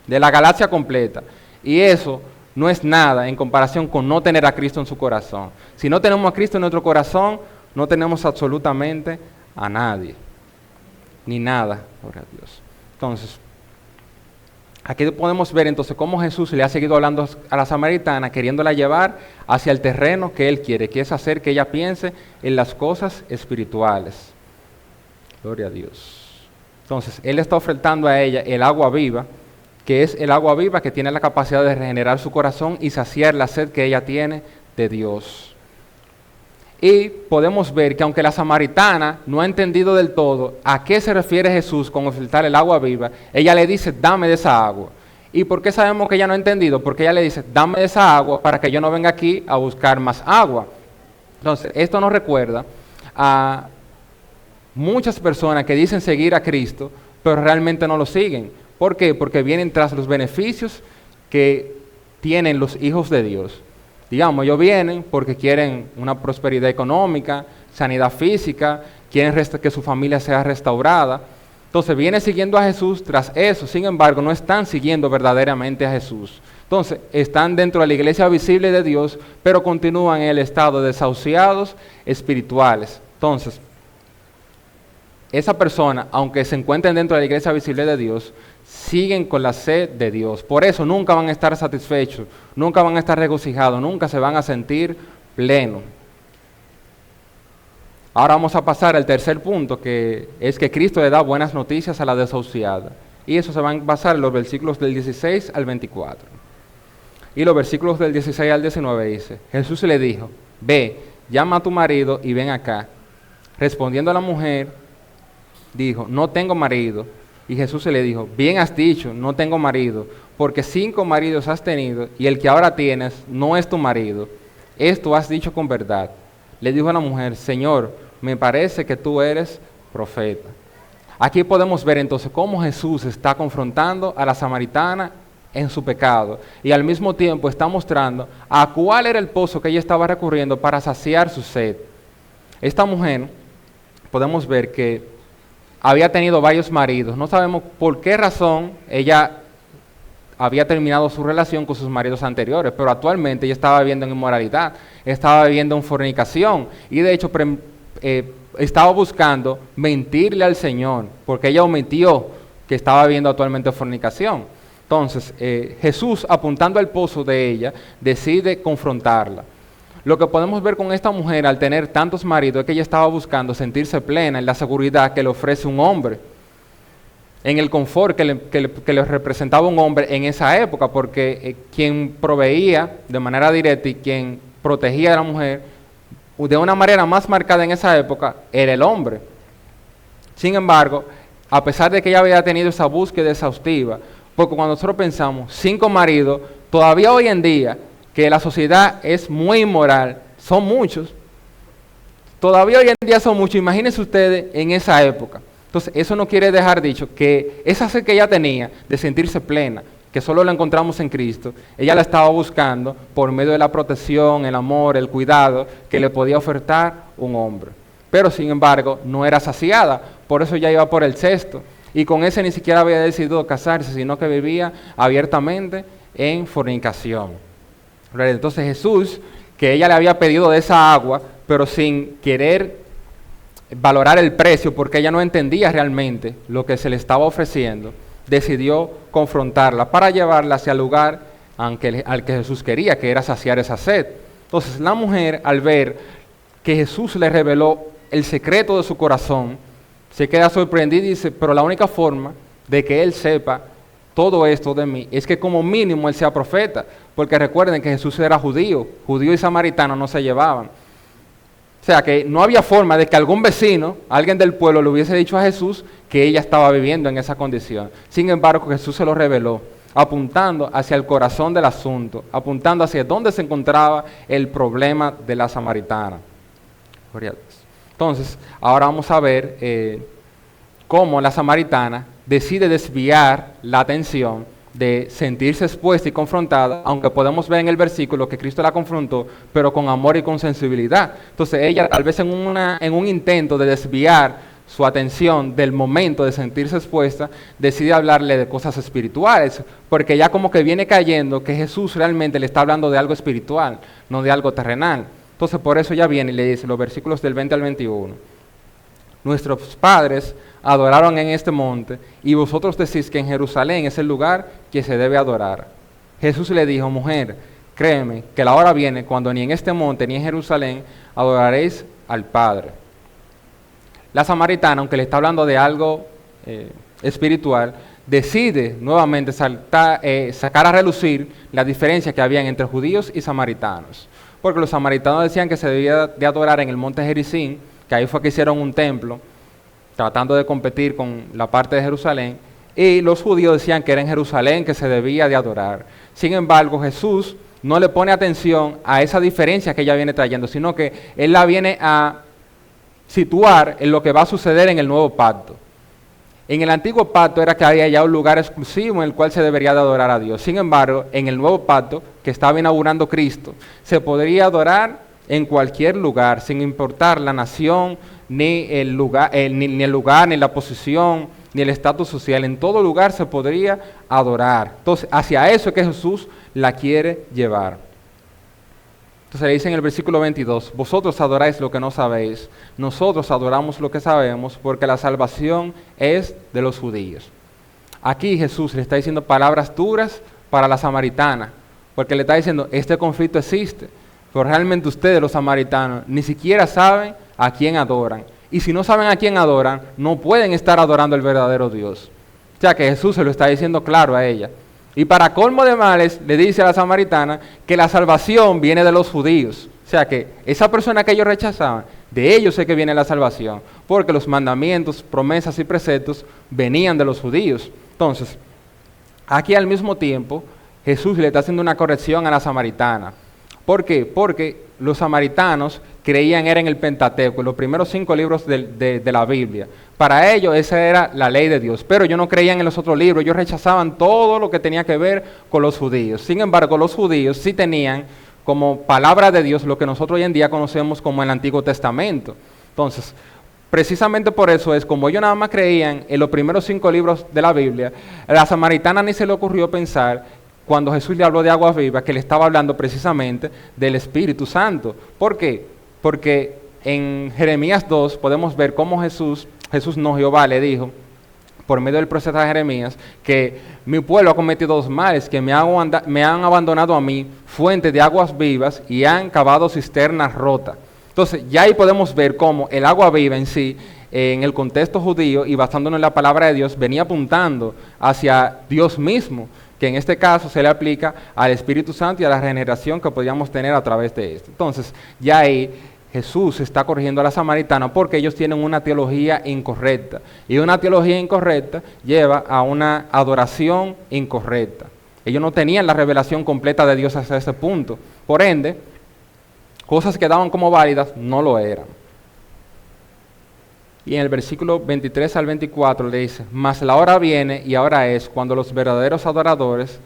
de la galaxia completa, y eso no es nada en comparación con no tener a Cristo en su corazón. Si no tenemos a Cristo en nuestro corazón, no tenemos absolutamente a nadie, ni nada, gloria a Dios. Entonces, aquí podemos ver entonces cómo Jesús le ha seguido hablando a la samaritana, queriéndola llevar hacia el terreno que Él quiere, que es hacer que ella piense en las cosas espirituales. Gloria a Dios. Entonces, Él está ofertando a ella el agua viva, que es el agua viva que tiene la capacidad de regenerar su corazón y saciar la sed que ella tiene de Dios. Y podemos ver que aunque la samaritana no ha entendido del todo a qué se refiere Jesús con ofertar el agua viva, ella le dice: dame de esa agua. ¿Y por qué sabemos que ella no ha entendido? Porque ella le dice: dame de esa agua para que yo no venga aquí a buscar más agua. Entonces, esto nos recuerda a muchas personas que dicen seguir a Cristo, pero realmente no lo siguen. ¿Por qué? Porque vienen tras los beneficios que tienen los hijos de Dios. Digamos, ellos vienen porque quieren una prosperidad económica, sanidad física, quieren que su familia sea restaurada. Entonces vienen siguiendo a Jesús tras eso. Sin embargo, no están siguiendo verdaderamente a Jesús. Entonces, están dentro de la iglesia visible de Dios, pero continúan en el estado de desahuciados espirituales. Entonces, esa persona, aunque se encuentren dentro de la iglesia visible de Dios, siguen con la sed de Dios. Por eso nunca van a estar satisfechos, nunca van a estar regocijados, nunca se van a sentir plenos. Ahora vamos a pasar al tercer punto, que es que Cristo le da buenas noticias a la desahuciada. Y eso se va a basar en los versículos del 16 al 24. Y los versículos del 16 al 19 dice: Jesús le dijo: ve, llama a tu marido y ven acá. Respondiendo a la mujer, dijo: no tengo marido. Y Jesús le dijo: bien has dicho, no tengo marido, porque 5 maridos has tenido, y el que ahora tienes no es tu marido. Esto has dicho con verdad. Le dijo a la mujer: Señor, me parece que tú eres profeta. Aquí podemos ver entonces cómo Jesús está confrontando a la samaritana en su pecado, y al mismo tiempo está mostrando a cuál era el pozo que ella estaba recurriendo para saciar su sed. Esta mujer, podemos ver que había tenido varios maridos. No sabemos por qué razón ella había terminado su relación con sus maridos anteriores, pero actualmente ella estaba viviendo en inmoralidad, estaba viviendo en fornicación, y de hecho estaba buscando mentirle al Señor, porque ella omitió que estaba viviendo actualmente en fornicación. Entonces, Jesús, apuntando al pozo de ella, decide confrontarla. Lo que podemos ver con esta mujer al tener tantos maridos es que ella estaba buscando sentirse plena en la seguridad que le ofrece un hombre, en el confort que le representaba un hombre en esa época, porque quien proveía de manera directa y quien protegía a la mujer de una manera más marcada en esa época era el hombre. Sin embargo, a pesar de que ella había tenido esa búsqueda exhaustiva, porque cuando nosotros pensamos 5 maridos, todavía hoy en día, que la sociedad es muy inmoral, son muchos, todavía hoy en día son muchos, imagínense ustedes en esa época. Entonces, eso no quiere dejar dicho que esa sed que ella tenía de sentirse plena, que solo la encontramos en Cristo, ella la estaba buscando por medio de la protección, el amor, el cuidado que le podía ofertar un hombre. Pero sin embargo, no era saciada, por eso ya iba por el 6º, y con ese ni siquiera había decidido casarse, sino que vivía abiertamente en fornicación. Entonces Jesús, que ella le había pedido de esa agua, pero sin querer valorar el precio, porque ella no entendía realmente lo que se le estaba ofreciendo, decidió confrontarla para llevarla hacia el lugar al que Jesús quería, que era saciar esa sed. Entonces la mujer, al ver que Jesús le reveló el secreto de su corazón, se queda sorprendida y dice, pero la única forma de que él sepa todo esto de mí es que como mínimo él sea profeta, porque recuerden que Jesús era judío y samaritano no se llevaban. O sea que no había forma de que algún vecino, alguien del pueblo, le hubiese dicho a Jesús que ella estaba viviendo en esa condición. Sin embargo, Jesús se lo reveló, apuntando hacia el corazón del asunto, apuntando hacia dónde se encontraba el problema de la samaritana. Entonces, ahora vamos a ver cómo la samaritana decide desviar la atención de sentirse expuesta y confrontada, aunque podemos ver en el versículo que Cristo la confrontó, pero con amor y con sensibilidad. Entonces ella, tal vez en un intento de desviar su atención del momento de sentirse expuesta, decide hablarle de cosas espirituales, porque ya como que viene cayendo que Jesús realmente le está hablando de algo espiritual, no de algo terrenal. Entonces por eso ella viene y le dice, los versículos del 20 al 21, nuestros padres adoraron en este monte, y vosotros decís que en Jerusalén es el lugar que se debe adorar. Jesús le dijo, mujer, créeme que la hora viene cuando ni en este monte ni en Jerusalén adoraréis al Padre. La samaritana, aunque le está hablando de algo espiritual, decide nuevamente sacar a relucir la diferencia que había entre judíos y samaritanos. Porque los samaritanos decían que se debía de adorar en el monte Gerizim, que ahí fue que hicieron un templo, tratando de competir con la parte de Jerusalén, y los judíos decían que era en Jerusalén que se debía de adorar. Sin embargo, Jesús no le pone atención a esa diferencia que ella viene trayendo, sino que Él la viene a situar en lo que va a suceder en el nuevo pacto. En el antiguo pacto era que había ya un lugar exclusivo en el cual se debería de adorar a Dios. Sin embargo, en el nuevo pacto, que estaba inaugurando Cristo, se podría adorar en cualquier lugar, sin importar la nación, ni el lugar, ni la posición, ni el estatus social. En todo lugar se podría adorar. Entonces, hacia eso es que Jesús la quiere llevar. Entonces le dice en el versículo 22, vosotros adoráis lo que no sabéis, nosotros adoramos lo que sabemos, porque la salvación es de los judíos. Aquí Jesús le está diciendo palabras duras para la samaritana, porque le está diciendo, este conflicto existe, pero realmente ustedes, los samaritanos, ni siquiera saben a quién adoran. Y si no saben a quién adoran, no pueden estar adorando al verdadero Dios. O sea que Jesús se lo está diciendo claro a ella. Y para colmo de males, le dice a la samaritana que la salvación viene de los judíos. O sea que esa persona que ellos rechazaban, de ellos es que viene la salvación. Porque los mandamientos, promesas y preceptos venían de los judíos. Entonces, aquí al mismo tiempo, Jesús le está haciendo una corrección a la samaritana. ¿Por qué? Porque los samaritanos creían era en el Pentateuco, los primeros 5 libros de la Biblia. Para ellos esa era la ley de Dios, pero ellos no creían en los otros libros, ellos rechazaban todo lo que tenía que ver con los judíos. Sin embargo, los judíos sí tenían como palabra de Dios lo que nosotros hoy en día conocemos como el Antiguo Testamento. Entonces, precisamente por eso es, como ellos nada más creían en los primeros 5 libros de la Biblia, a la samaritana ni se le ocurrió pensar, cuando Jesús le habló de agua viva, que le estaba hablando precisamente del Espíritu Santo. ¿Por qué? Porque en Jeremías 2 podemos ver cómo Jesús no, Jehová le dijo, por medio del profeta Jeremías, que mi pueblo ha cometido 2 males, que me han abandonado a mí, fuente de aguas vivas, y han cavado cisternas rotas. Entonces, ya ahí podemos ver cómo el agua viva en sí, en el contexto judío, y basándonos en la palabra de Dios, venía apuntando hacia Dios mismo, que en este caso se le aplica al Espíritu Santo y a la regeneración que podríamos tener a través de esto. Entonces, ya ahí Jesús está corrigiendo a la samaritana porque ellos tienen una teología incorrecta. Y una teología incorrecta lleva a una adoración incorrecta. Ellos no tenían la revelación completa de Dios hasta ese punto. Por ende, cosas que daban como válidas no lo eran. Y en el versículo 23 al 24 le dice, mas la hora viene y ahora es cuando los verdaderos adoradores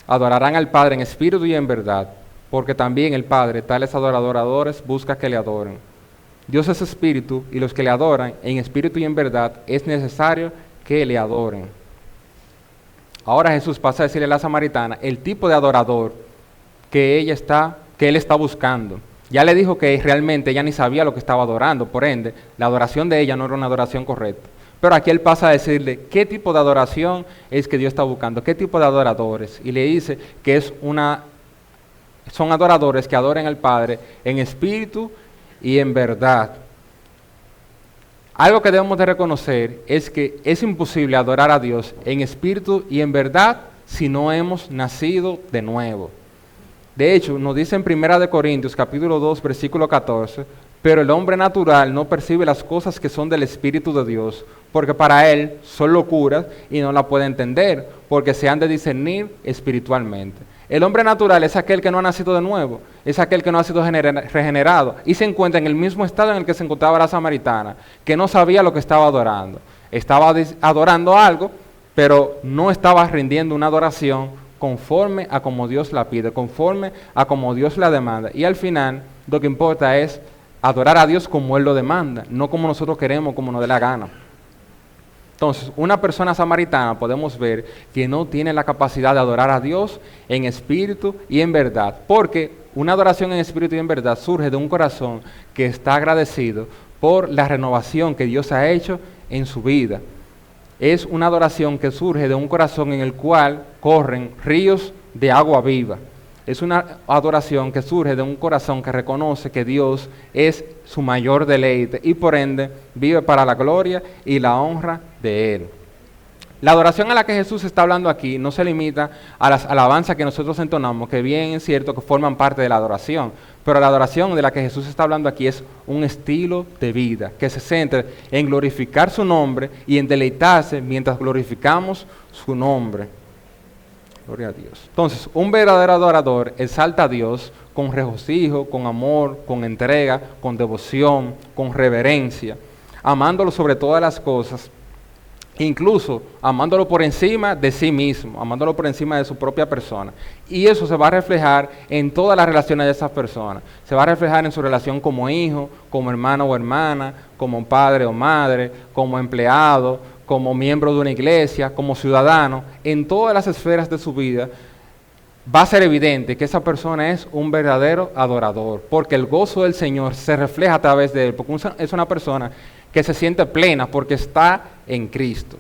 adorarán al Padre en espíritu y en verdad, porque también el Padre, tales adoradores, busca que le adoren. Dios es espíritu y los que le adoran en espíritu y en verdad es necesario que le adoren. Ahora Jesús pasa a decirle a la samaritana el tipo de adorador que él está buscando. Ya le dijo que realmente ella ni sabía lo que estaba adorando, por ende, la adoración de ella no era una adoración correcta. Pero aquí él pasa a decirle qué tipo de adoración es que Dios está buscando, qué tipo de adoradores. Y le dice que son adoradores que adoren al Padre en espíritu y en verdad. Algo que debemos de reconocer es que es imposible adorar a Dios en espíritu y en verdad si no hemos nacido de nuevo. De hecho, nos dice en 1 Corintios capítulo 2, versículo 14, pero el hombre natural no percibe las cosas que son del Espíritu de Dios, porque para él son locuras y no la puede entender, porque se han de discernir espiritualmente. El hombre natural es aquel que no ha nacido de nuevo, es aquel que no ha sido regenerado y se encuentra en el mismo estado en el que se encontraba la samaritana, que no sabía lo que estaba adorando. Estaba adorando algo, pero no estaba rindiendo una adoración conforme a como Dios la pide, conforme a como Dios la demanda. Y al final, lo que importa es adorar a Dios como Él lo demanda, no como nosotros queremos, como nos dé la gana. Entonces, una persona samaritana podemos ver que no tiene la capacidad de adorar a Dios en espíritu y en verdad, porque una adoración en espíritu y en verdad surge de un corazón que está agradecido por la renovación que Dios ha hecho en su vida. Es una adoración que surge de un corazón en el cual corren ríos de agua viva. Es una adoración que surge de un corazón que reconoce que Dios es su mayor deleite y por ende vive para la gloria y la honra de Él. La adoración a la que Jesús está hablando aquí no se limita a las alabanzas que nosotros entonamos, que bien es cierto que forman parte de la adoración, pero la adoración de la que Jesús está hablando aquí es un estilo de vida que se centra en glorificar su nombre y en deleitarse mientras glorificamos su nombre. Gloria a Dios. Entonces, un verdadero adorador exalta a Dios con regocijo, con amor, con entrega, con devoción, con reverencia, amándolo sobre todas las cosas, incluso amándolo por encima de sí mismo, amándolo por encima de su propia persona. Y eso se va a reflejar en todas las relaciones de esas personas. Se va a reflejar en su relación como hijo, como hermano o hermana, como padre o madre, como empleado, como miembro de una iglesia, como ciudadano, en todas las esferas de su vida, va a ser evidente que esa persona es un verdadero adorador, porque el gozo del Señor se refleja a través de él, porque es una persona que se siente plena porque está en Cristo.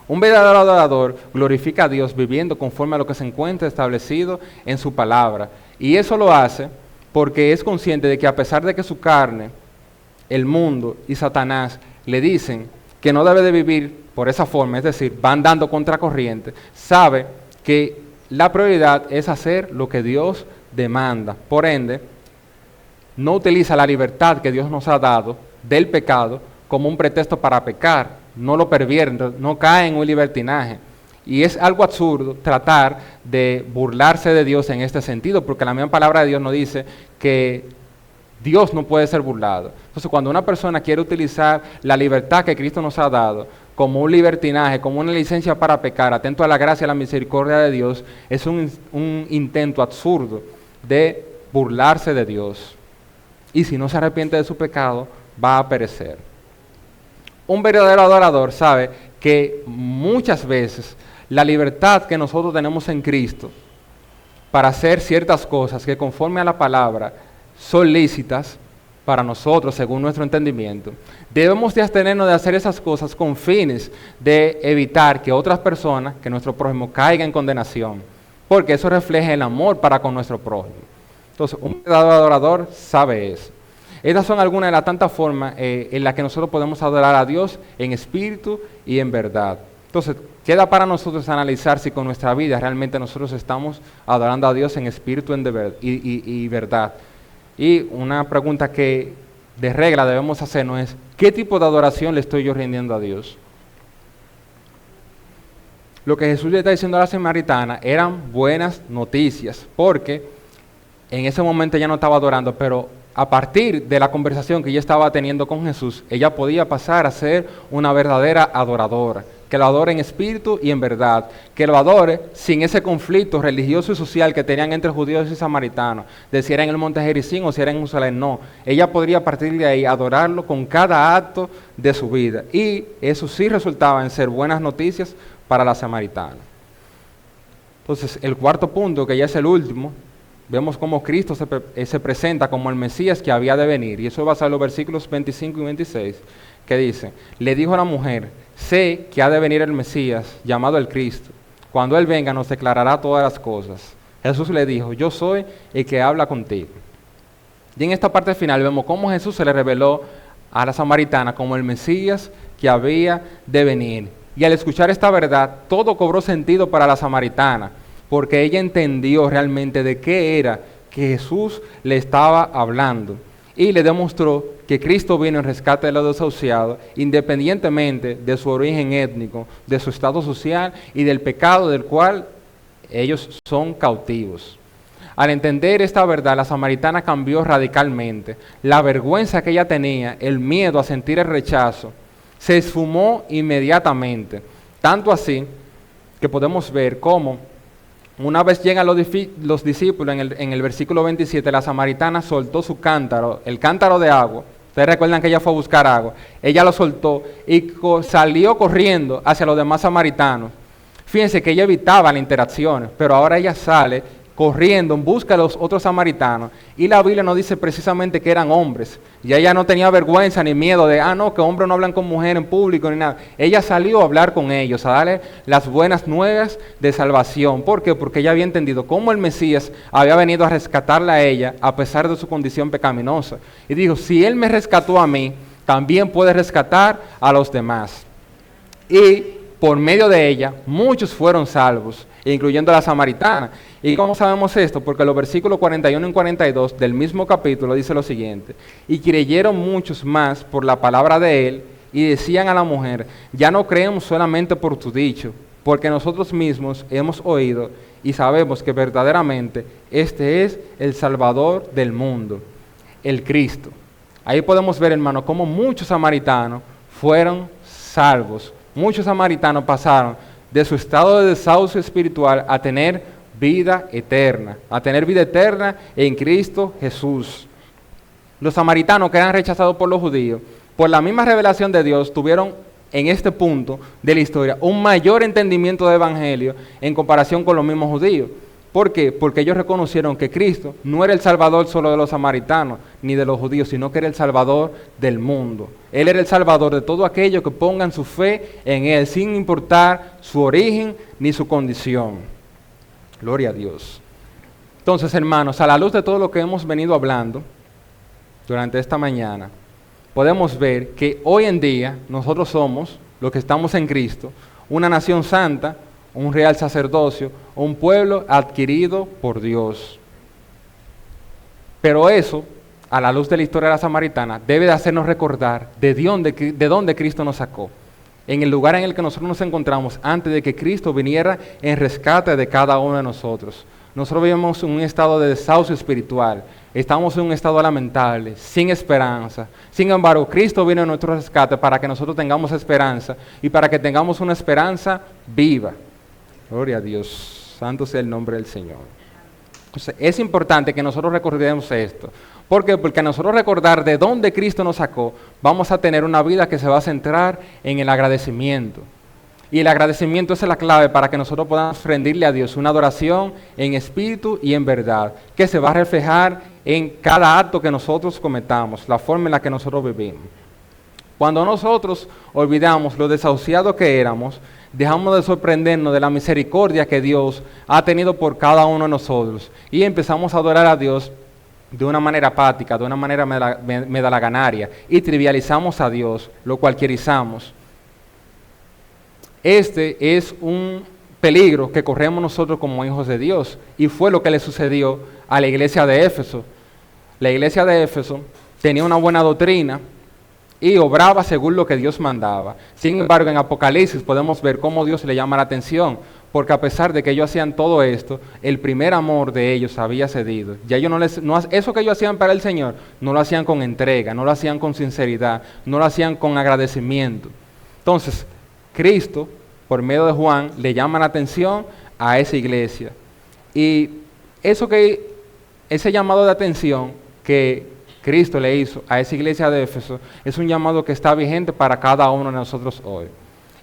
Un verdadero adorador glorifica a Dios viviendo conforme a lo que se encuentra establecido en su palabra, y eso lo hace porque es consciente de que a pesar de que su carne, el mundo y Satanás le dicen que no debe de vivir por esa forma, es decir, van dando contracorriente, sabe que la prioridad es hacer lo que Dios demanda. Por ende, no utiliza la libertad que Dios nos ha dado del pecado como un pretexto para pecar, no lo pervierte, no cae en un libertinaje. Y es algo absurdo tratar de burlarse de Dios en este sentido, porque la misma palabra de Dios nos dice que Dios no puede ser burlado. Entonces, cuando una persona quiere utilizar la libertad que Cristo nos ha dado como un libertinaje, como una licencia para pecar, atento a la gracia y la misericordia de Dios, es un intento absurdo de burlarse de Dios. Y si no se arrepiente de su pecado, va a perecer. Un verdadero adorador sabe que muchas veces la libertad que nosotros tenemos en Cristo para hacer ciertas cosas que conforme a la palabra son lícitas para nosotros según nuestro entendimiento, debemos de abstenernos de hacer esas cosas con fines de evitar que otras personas, que nuestro prójimo, caiga en condenación, porque eso refleja el amor para con nuestro prójimo. Entonces, un verdadero adorador sabe eso. Estas son algunas de las tantas formas en las que nosotros podemos adorar a Dios en espíritu y en verdad. Entonces, queda para nosotros analizar si con nuestra vida realmente nosotros estamos adorando a Dios en espíritu y verdad. Y una pregunta que de regla debemos hacernos es, ¿qué tipo de adoración le estoy yo rindiendo a Dios? Lo que Jesús le está diciendo a la samaritana eran buenas noticias, porque en ese momento ella no estaba adorando, pero a partir de la conversación que ella estaba teniendo con Jesús, ella podía pasar a ser una verdadera adoradora, que lo adore en espíritu y en verdad, que lo adore sin ese conflicto religioso y social que tenían entre judíos y samaritanos, de si era en el monte Gerizim o si era en Jerusalén. No, ella podría a partir de ahí adorarlo con cada acto de su vida, y eso sí resultaba en ser buenas noticias para la samaritana. Entonces, el cuarto punto, que ya es el último, vemos cómo Cristo se presenta como el Mesías que había de venir. Y eso va a ser en los versículos 25 y 26, que dice, le dijo a la mujer, sé que ha de venir el Mesías, llamado el Cristo. Cuando Él venga nos declarará todas las cosas. Jesús le dijo, yo soy el que habla contigo. Y en esta parte final vemos cómo Jesús se le reveló a la samaritana como el Mesías que había de venir. Y al escuchar esta verdad, todo cobró sentido para la samaritana, porque ella entendió realmente de qué era que Jesús le estaba hablando. Y le demostró que Cristo vino en rescate de los desahuciados, independientemente de su origen étnico, de su estado social y del pecado del cual ellos son cautivos. Al entender esta verdad, la samaritana cambió radicalmente. La vergüenza que ella tenía, el miedo a sentir el rechazo, se esfumó inmediatamente. Tanto así que podemos ver cómo una vez llegan los discípulos en el versículo 27, la samaritana soltó su cántaro, el cántaro de agua. Ustedes recuerdan que ella fue a buscar agua. Ella lo soltó y salió corriendo hacia los demás samaritanos. Fíjense que ella evitaba las interacciones, pero ahora ella sale corriendo en busca de los otros samaritanos. Y la Biblia nos dice precisamente que eran hombres. Y ella no tenía vergüenza ni miedo de, no, que hombres no hablan con mujeres en público ni nada. Ella salió a hablar con ellos, a darle las buenas nuevas de salvación. ¿Por qué? Porque ella había entendido cómo el Mesías había venido a rescatarla a ella a pesar de su condición pecaminosa. Y dijo, si Él me rescató a mí, también puede rescatar a los demás. Y por medio de ella, muchos fueron salvos, incluyendo a la samaritana. ¿Y cómo sabemos esto? Porque los versículos 41 y 42 del mismo capítulo dice lo siguiente, y creyeron muchos más por la palabra de él, y decían a la mujer, ya no creemos solamente por tu dicho, porque nosotros mismos hemos oído y sabemos que verdaderamente este es el Salvador del mundo, el Cristo. Ahí podemos ver, hermano, cómo muchos samaritanos fueron salvos. Muchos samaritanos pasaron de su estado de desahucio espiritual a tener vida eterna en Cristo Jesús. Los samaritanos que eran rechazados por los judíos, por la misma revelación de Dios, tuvieron en este punto de la historia un mayor entendimiento del evangelio en comparación con los mismos judíos. ¿Por qué? Porque ellos reconocieron que Cristo no era el Salvador solo de los samaritanos ni de los judíos, sino que era el Salvador del mundo. Él era el Salvador de todo aquello que pongan su fe en Él, sin importar su origen ni su condición. Gloria a Dios. Entonces, hermanos, a la luz de todo lo que hemos venido hablando durante esta mañana, podemos ver que hoy en día nosotros somos, los que estamos en Cristo, una nación santa, un real sacerdocio, un pueblo adquirido por Dios. Pero eso, a la luz de la historia de la samaritana, debe de hacernos recordar de dónde Cristo nos sacó, en el lugar en el que nosotros nos encontramos antes de que Cristo viniera en rescate de cada uno de nosotros. Nosotros vivimos en un estado de desahucio espiritual, estamos en un estado lamentable, sin esperanza. Sin embargo, Cristo vino en nuestro rescate para que nosotros tengamos esperanza y para que tengamos una esperanza viva. Gloria a Dios, santo sea el nombre del Señor. Entonces, es importante que nosotros recordemos esto. ¿Por qué? Porque a nosotros recordar de dónde Cristo nos sacó, vamos a tener una vida que se va a centrar en el agradecimiento. Y el agradecimiento es la clave para que nosotros podamos rendirle a Dios una adoración en espíritu y en verdad, que se va a reflejar en cada acto que nosotros cometamos, la forma en la que nosotros vivimos. Cuando nosotros olvidamos lo desahuciados que éramos, dejamos de sorprendernos de la misericordia que Dios ha tenido por cada uno de nosotros y empezamos a adorar a Dios de una manera apática, de una manera medalaganaria, y trivializamos a Dios, lo cualquierizamos. Este es un peligro que corremos nosotros como hijos de Dios, y fue lo que le sucedió a la iglesia de Éfeso. La iglesia de Éfeso tenía una buena doctrina y obraba según lo que Dios mandaba. Sin embargo, en Apocalipsis podemos ver cómo Dios le llama la atención, porque a pesar de que ellos hacían todo esto, el primer amor de ellos había cedido. Ya ellos eso que ellos hacían para el Señor, no lo hacían con entrega, no lo hacían con sinceridad, no lo hacían con agradecimiento. Entonces, Cristo, por medio de Juan, le llama la atención a esa iglesia. Y ese llamado de atención que Cristo le hizo a esa iglesia de Éfeso es un llamado que está vigente para cada uno de nosotros hoy.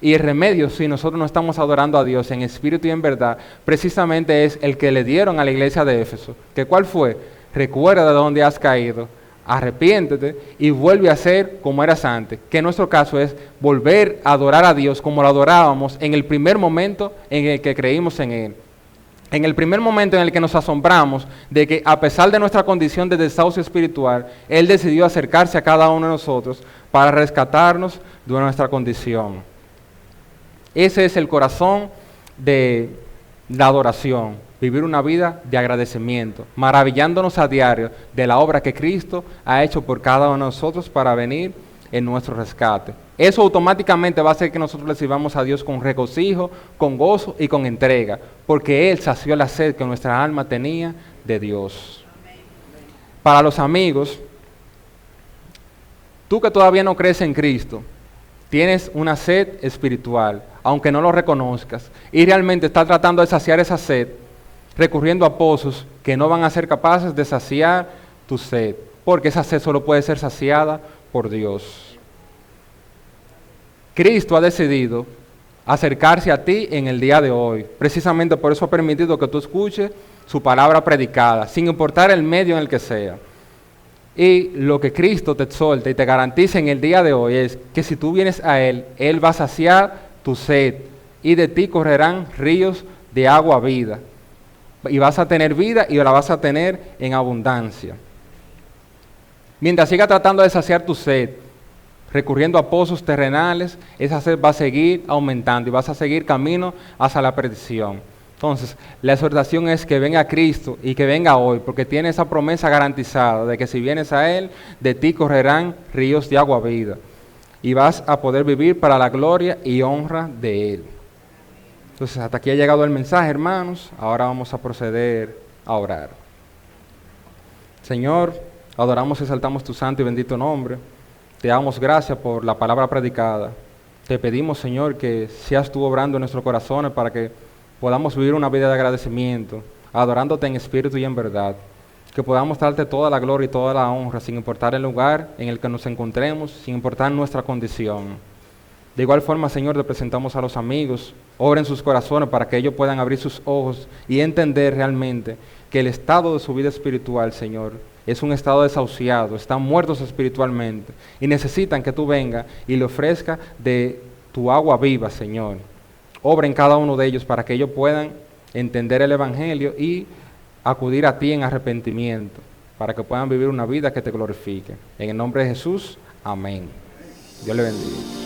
Y el remedio, si nosotros no estamos adorando a Dios en espíritu y en verdad, precisamente es el que le dieron a la iglesia de Éfeso. ¿Que cuál fue? Recuerda de dónde has caído, arrepiéntete y vuelve a ser como eras antes. Que en nuestro caso es volver a adorar a Dios como lo adorábamos en el primer momento en el que creímos en Él. En el primer momento en el que nos asombramos de que a pesar de nuestra condición de desahucio espiritual, Él decidió acercarse a cada uno de nosotros para rescatarnos de nuestra condición. Ese es el corazón de la adoración, vivir una vida de agradecimiento, maravillándonos a diario de la obra que Cristo ha hecho por cada uno de nosotros para venir en nuestro rescate. Eso automáticamente va a hacer que nosotros recibamos a Dios con regocijo, con gozo y con entrega, porque Él sació la sed que nuestra alma tenía de Dios. Para los amigos, tú que todavía no crees en Cristo, tienes una sed espiritual, aunque no lo reconozcas, y realmente estás tratando de saciar esa sed, recurriendo a pozos que no van a ser capaces de saciar tu sed, porque esa sed solo puede ser saciada por Dios. Cristo ha decidido acercarse a ti en el día de hoy. Precisamente por eso ha permitido que tú escuches su palabra predicada, sin importar el medio en el que sea. Y lo que Cristo te exhorta y te garantiza en el día de hoy es que si tú vienes a Él, Él va a saciar tu sed y de ti correrán ríos de agua vida. Y vas a tener vida y la vas a tener en abundancia. Mientras siga tratando de saciar tu sed, recurriendo a pozos terrenales, esa sed va a seguir aumentando y vas a seguir camino hacia la perdición. Entonces, la exhortación es que venga Cristo y que venga hoy, porque tiene esa promesa garantizada de que si vienes a Él, de ti correrán ríos de agua vida y vas a poder vivir para la gloria y honra de Él. Entonces, hasta aquí ha llegado el mensaje, hermanos. Ahora vamos a proceder a orar. Señor, adoramos y exaltamos tu santo y bendito nombre. Te damos gracias por la palabra predicada. Te pedimos, Señor, que seas tú obrando en nuestros corazones para que podamos vivir una vida de agradecimiento, adorándote en espíritu y en verdad. Que podamos darte toda la gloria y toda la honra, sin importar el lugar en el que nos encontremos, sin importar nuestra condición. De igual forma, Señor, te presentamos a los amigos, obra en sus corazones para que ellos puedan abrir sus ojos y entender realmente que el estado de su vida espiritual, Señor, es un estado desahuciado, están muertos espiritualmente y necesitan que tú vengas y le ofrezcas de tu agua viva, Señor. Obra en cada uno de ellos para que ellos puedan entender el Evangelio y acudir a ti en arrepentimiento, para que puedan vivir una vida que te glorifique. En el nombre de Jesús, amén. Dios le bendiga.